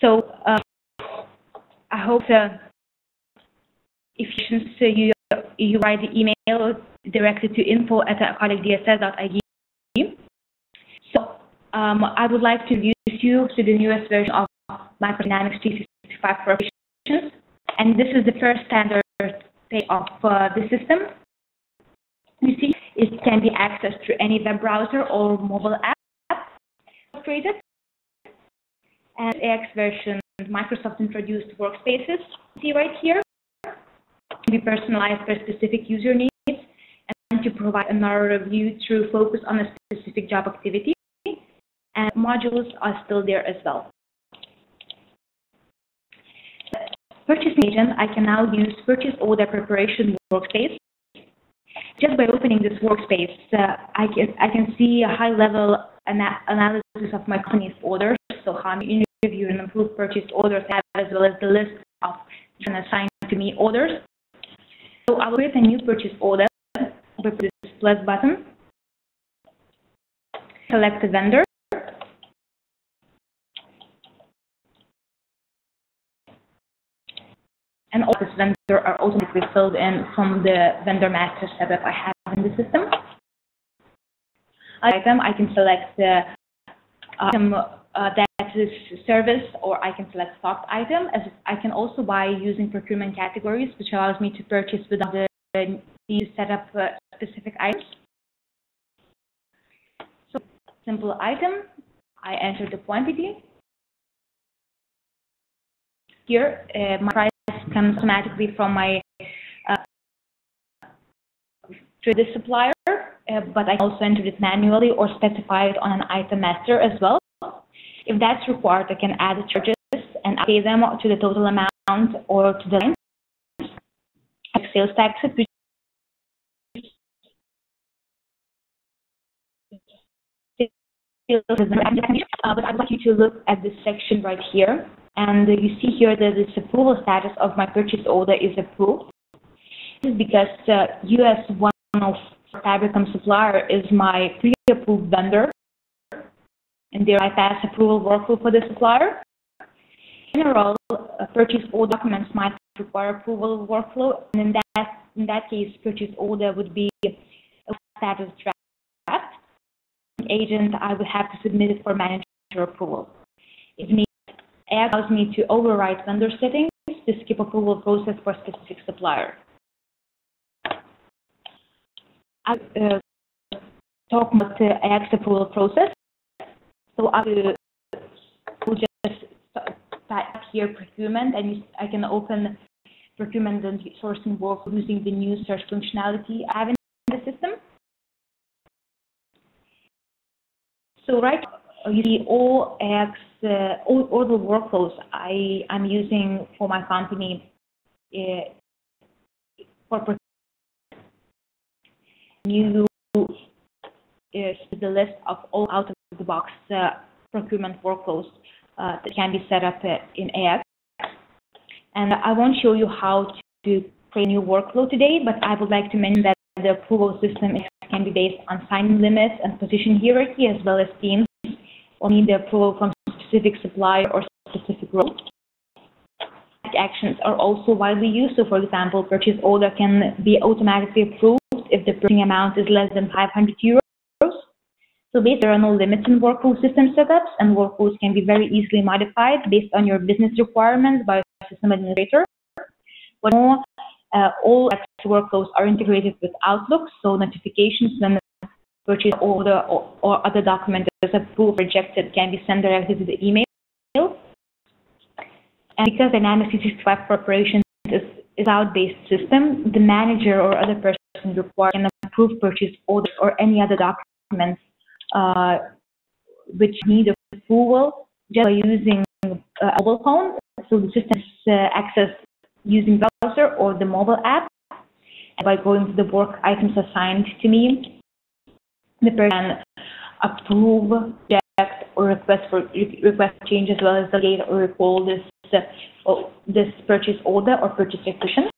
So I hope if you write the email directly to info@codecdss.ig. So I would like to introduce you to the newest version of Microsoft Dynamics 365 for Operations, and this is the first standard page of the system. You see, it can be accessed through any web browser or mobile app created. And AX version, Microsoft introduced workspaces. See right here, can be personalized for specific user needs and to provide a narrow review through focus on a specific job activity. And modules are still there as well. Purchasing agent, I can now use purchase order preparation workspace. Just by opening this workspace, I can see a high-level analysis of my company's orders, so how many review and approved purchase orders I have, as well as the list of assigned to me orders. So I will create a new purchase order with this plus button. Select the vendor. And all this vendor are automatically filled in from the vendor master setup I have in the system. Item, I can select the item that is service, or I can select stocked item. As I can also buy using procurement categories, which allows me to purchase without the need to set up specific items. So, simple item, I enter the quantity. Here, my price comes automatically from my to the supplier, but I can also enter it manually or specify it on an item master as well. If that's required, I can add the charges and pay them to the total amount or to the line. Like sales taxes, but I'd like you to look at this section right here. And you see here that this approval status of my purchase order is approved. This is because US one of Fabricom supplier is my pre-approved vendor, and there I pass approval workflow for the supplier. In general, purchase order documents might require approval workflow, and in that case, purchase order would be a status draft. Agent, I would have to submit it for manager approval. If needed, it allows me to override vendor settings to skip approval process for a specific supplier. I talk about the AX approval process. So I will just type here procurement, and I can open procurement and sourcing workflow using the new search functionality I have in the system. So right now, you see all AX, all the workflows I'm using for my company for procurement. You is the list of all out-of-the-box procurement workflows that can be set up in AX. And I won't show you how to create a new workflow today, but I would like to mention that the approval system can be based on signing limits and position hierarchy, as well as teams, or need the approval from specific supplier or specific role. Actions are also widely used. So, for example, purchase order can be automatically approved if the purchasing amount is less than 500 euros. So basically, there are no limits in workflow system setups, and workflows can be very easily modified based on your business requirements by a system administrator. What more, all workflows are integrated with Outlook, so notifications when the purchase order or other document is approved or rejected can be sent directly to the email. And because Dynamics 365 for Operations is a cloud-based system, the manager or other person required can approve purchase orders or any other documents which need approval just by using a mobile phone. So the system is accessed using browser or the mobile app. And by going to the work items assigned to me, the person can approve, reject, or request change, as well as delegate or recall this purchase order or purchase requisition.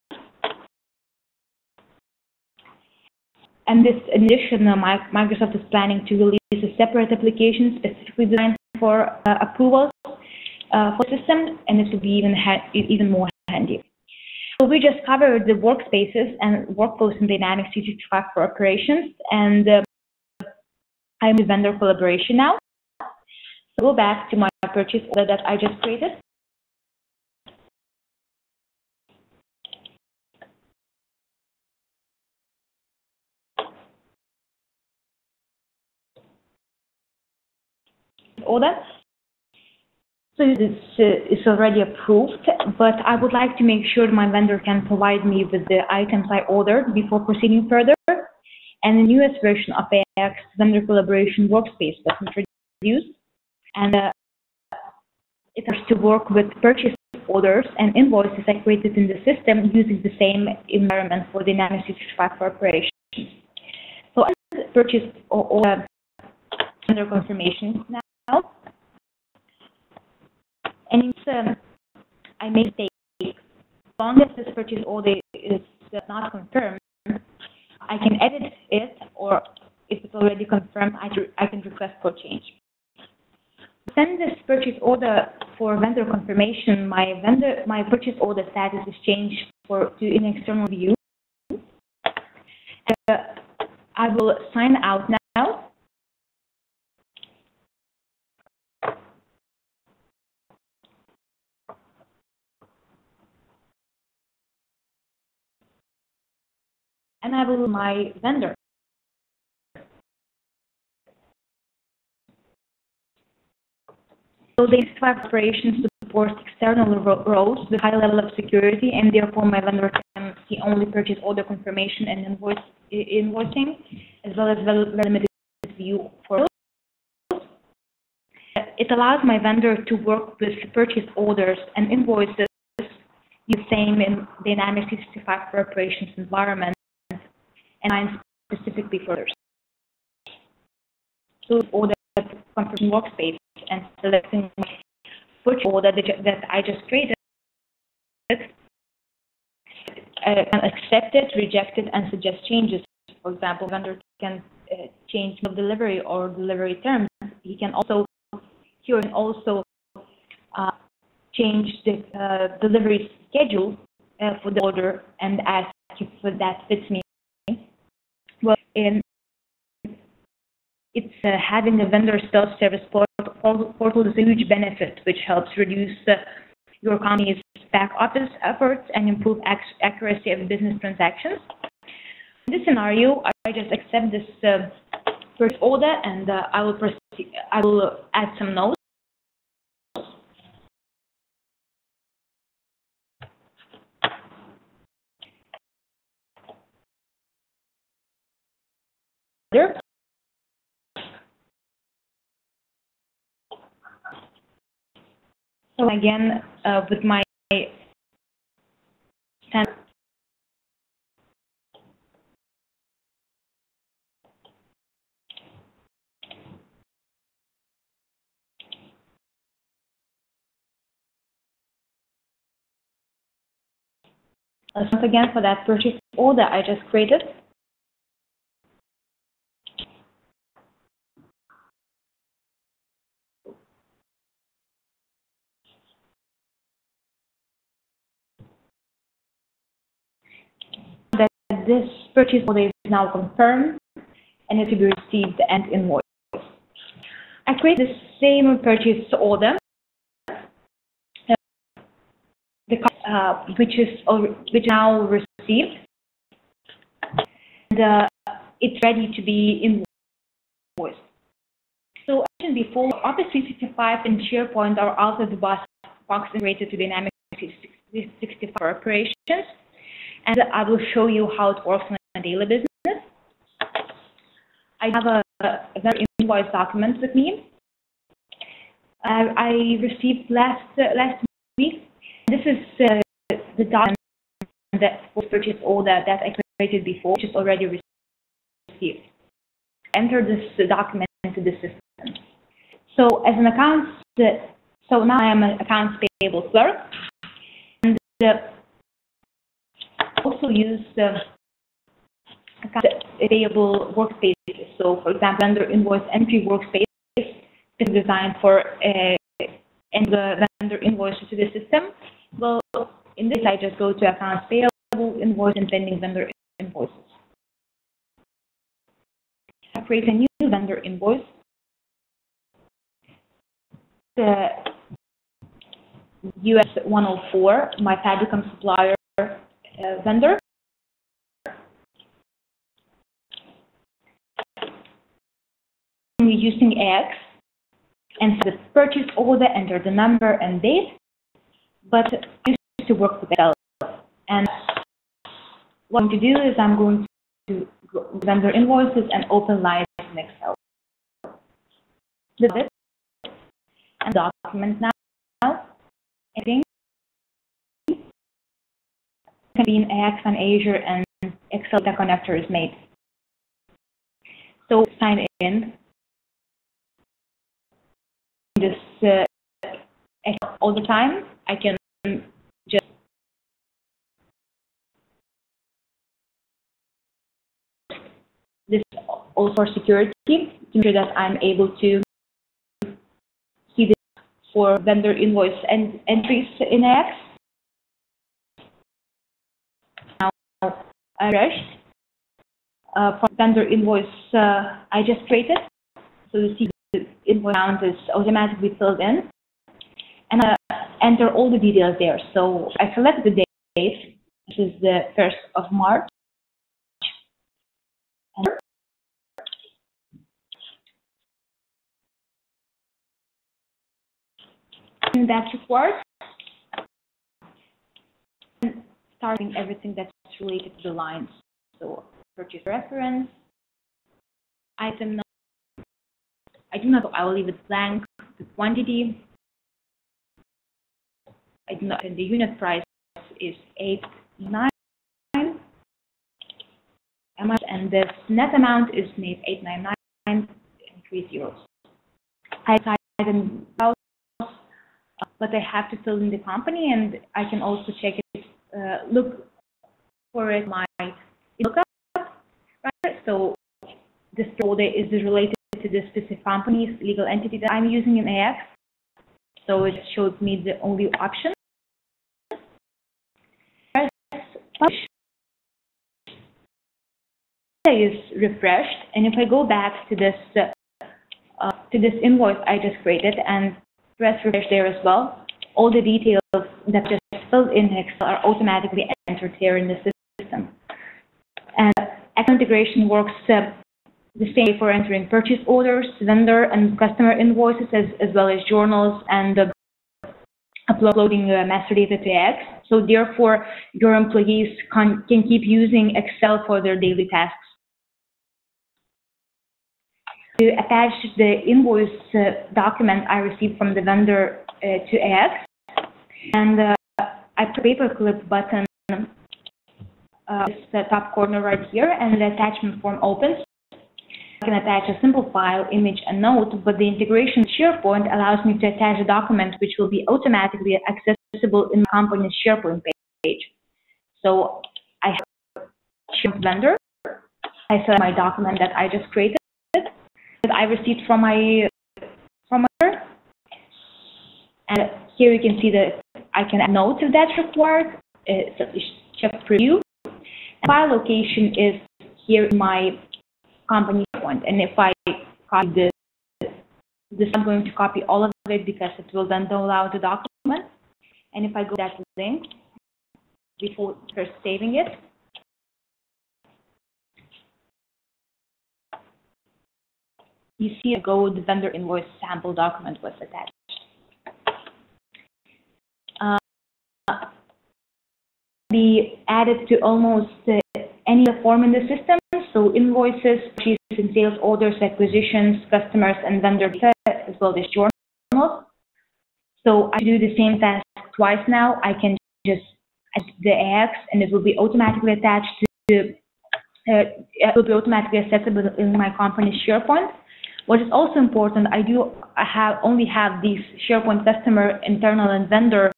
And this, in addition, Microsoft is planning to release a separate application specifically designed for approvals. for the system, and it will be even more handy. So we just covered the workspaces and workflows in Dynamics 365 for operations, and I'm in vendor collaboration now. So go back to my purchase order that I just created. Order. So this is already approved, but I would like to make sure my vendor can provide me with the items I ordered before proceeding further. And the newest version of AX vendor collaboration workspace was introduced, and it has to work with purchase orders and invoices I created in the system using the same environment for Dynamics 365 for operations. So I purchase order vendor confirmation now. And I may say, as long as this purchase order is not confirmed, I can edit it, or if it's already confirmed, I can request for change. Send this purchase order for vendor confirmation. My purchase order status is changed to an external view. I will sign out now. And I will my vendor. So the 5 operations support external roles with high level of security, and therefore my vendor can see only purchase order confirmation and invoicing, as well as very limited view for those. It allows my vendor to work with purchase orders and invoices the same in Dynamics 365 for operations environment, and I'm specifically for others. So order confirmation workspace and selecting purchase order that I just created, accept it, reject it, and suggest changes. For example, vendor can change the delivery or delivery terms. He can also change the delivery schedule for the order and ask if that fits me. Well, it's having a vendor self-service portal is a huge benefit, which helps reduce your company's back office efforts and improve accuracy of business transactions. In this scenario, I just accept this purchase order, and I will proceed. I will add some notes. So again, with my standard once again for that purchase order I just created. That this purchase order is now confirmed and it will be received and invoiced. I create the same purchase order, which now received, and it's ready to be invoiced. So as mentioned before, Office 365 and SharePoint are out of the box integrated to Dynamics 365 for operations, and I will show you how it works on a daily business. I have a very invoice document with me. I received last week. This is the document that was purchase order that I created before, which is already received. Enter this document into the system. So as an so now I am an accounts payable clerk, and also use accounts payable workspaces. So for example, under invoice entry workspace is designed for and the vendor invoices to the system? Well, in this, I just go to accounts payable, invoice, and pending vendor invoices. I create a new vendor invoice. The US 104, my Fabricom supplier vendor. I'm using AX and the purchase order, enter the number and date, but I used to work with Excel. And what I'm going to do is I'm going to go to vendor invoices and open lines in Excel. This is it. And document now. Everything can be in AX and Azure, and Excel data connector is made. So sign in. This all the time. I can just this also for security to ensure that I'm able to see this for vendor invoice and entries in AX. Now I refreshed for vendor invoice I just created, so you see the invoice amount is automatically filled in, and enter all the details there. So I select the date. This is the 1st of March. And that's required. And starting everything that's related to the lines. So purchase reference, item number. I do not. I will leave it blank. The quantity. I do not. And the unit price is 8.9. And the net amount is made 899 and 3 zeros. I type in out, but I have to fill in the company, and I can also check it. Look for it. My lookup. Right? So this order is related to the specific company's legal entity that I'm using in AX. So it shows me the only option. Publish is refreshed, and if I go back to this invoice I just created and press refresh there as well, all the details that just filled in Excel are automatically entered here in the system. And Excel integration works the same way for entering purchase orders, vendor and customer invoices, as well as journals and uploading master data to AX. So therefore, your employees can keep using Excel for their daily tasks. To attach the invoice document I received from the vendor to AX, and I put a paperclip button this top corner right here, and the attachment form opens. I can attach a simple file, image, and note, but the integration with SharePoint allows me to attach a document which will be automatically accessible in the company's SharePoint page. So I have SharePoint vendor. I select my document that I just created, that I received from my vendor. And here you can see that I can add notes if that's required. So check preview. File location is here in my company point, and if I copy this, I'm going to copy all of it because it will then download the document. And if I go to that link before first saving it, you see the vendor invoice sample document was attached. Be added to almost any form in the system. So invoices, purchase and sales orders, acquisitions, customers, and vendor data, as well as journals. So I do the same task twice now. I can just add the AX, and it will be automatically attached to. It will be automatically accessible in my company's SharePoint. What is also important, I only have these SharePoint customer, internal, and vendor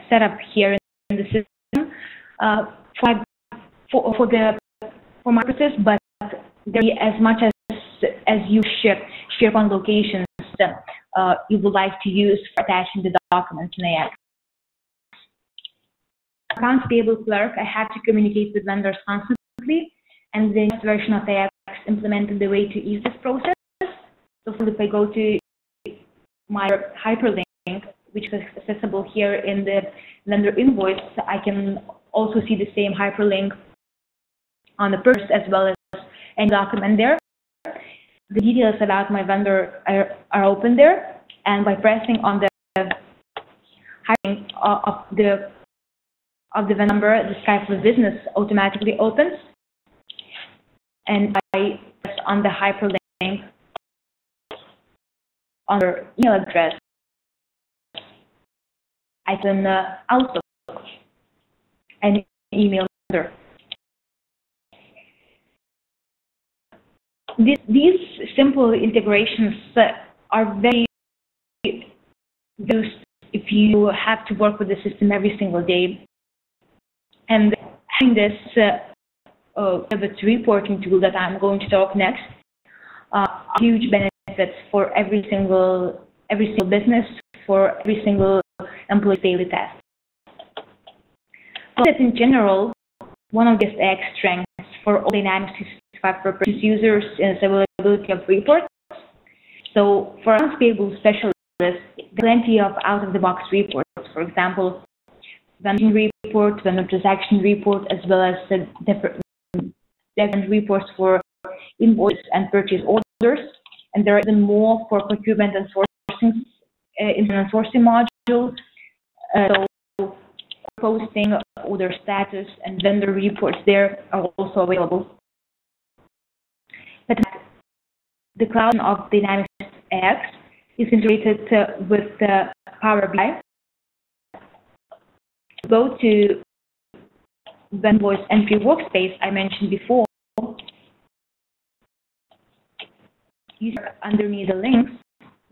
set up here in the system for my purposes, but there be as much as you ship SharePoint locations. you would like to use for attaching the documents in AX. Accounts payable clerk, I have to communicate with vendors constantly, and the next version of AX implemented the way to ease this process. So if I go to my hyperlink, which is accessible here in the vendor invoice, I can also see the same hyperlink on the purchase as well as any document there. The details about my vendor are open there, and by pressing on the hyperlink of the vendor number, the Skype for Business automatically opens, and I press on the hyperlink on their email address, I can Outlook and email there. These simple integrations are very used if you have to work with the system every single day. And having this reporting tool that I'm going to talk next are huge benefits for every single business, for every single employee's daily task. But in general, one of the AX strengths for all Dynamics 365 for purchase users is availability of reports. So for accounts payable specialists, plenty of out-of-the-box reports. For example, vendor report, vendor transaction report, as well as different reports for invoice and purchase orders. And there are even more for procurement and sourcing in the sourcing module. So posting, order status, and vendor reports there are also available. But the cloud of Dynamics AX is integrated with the Power BI. Go to the Invoice entry workspace I mentioned before. You see underneath the links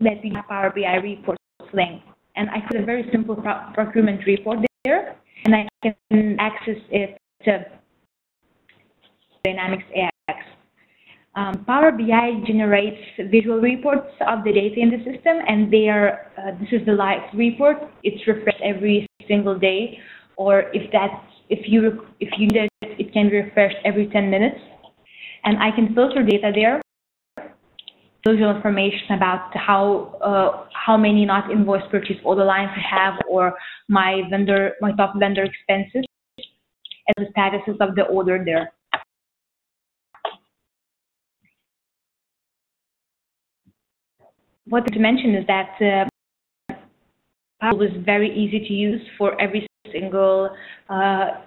that we have Power BI reports link. And I put a very simple procurement report there, and I can access it to Dynamics AX. Power BI generates visual reports of the data in the system, and they are this is the live report. It's refreshed every single day, or if you need it, it can be refreshed every 10 minutes. And I can filter data there, visual information about how many not invoice purchase order lines I have, or my top vendor expenses, and the statuses of the order there. What to mention is that Power was very easy to use for every single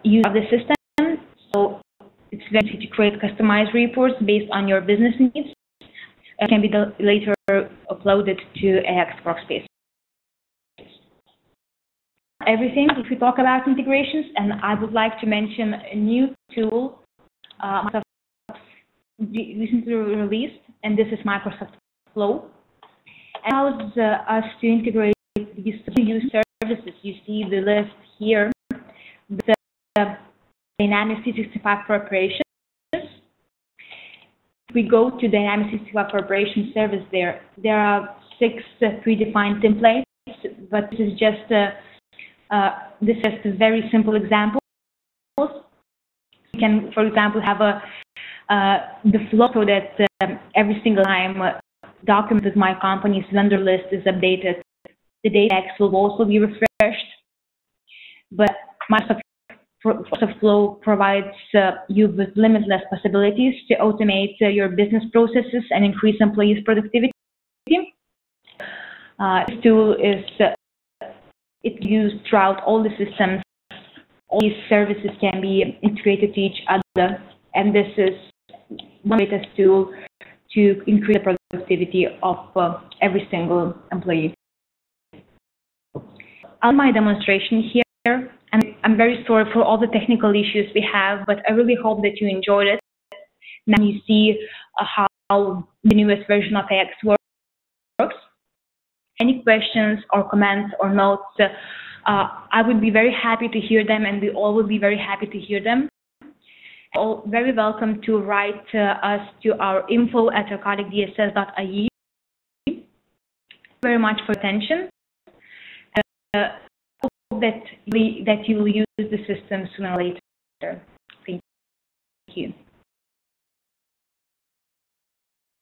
user of the system. So it's very easy to create customized reports based on your business needs. It can be later uploaded to AX Workspace. Everything, if we talk about integrations, and I would like to mention a new tool Microsoft recently released, and this is Microsoft Flow. It allows us to integrate these new services. You see the list here, the Dynamics 365 for Operations. If we go to Dynamics 365 for Operations service, there are 6 predefined templates, but this is just a very simple example. You can, for example, have the flow so that every single time document with my company's vendor list is updated, the data will also be refreshed. But Microsoft Flow provides you with limitless possibilities to automate your business processes and increase employees' productivity. This tool is it's used throughout all the systems. All these services can be integrated to each other, and this is one greatest tool to increase the productivity of every single employee. On my demonstration here, and I'm very sorry for all the technical issues we have, but I really hope that you enjoyed it. Now you see how the newest version of AX works. Any questions or comments or notes, I would be very happy to hear them, and we all would be very happy to hear them. All very welcome to write us to our info@codecdss.ie. very much for attention. I hope that you will use the system sooner or later. Thank you.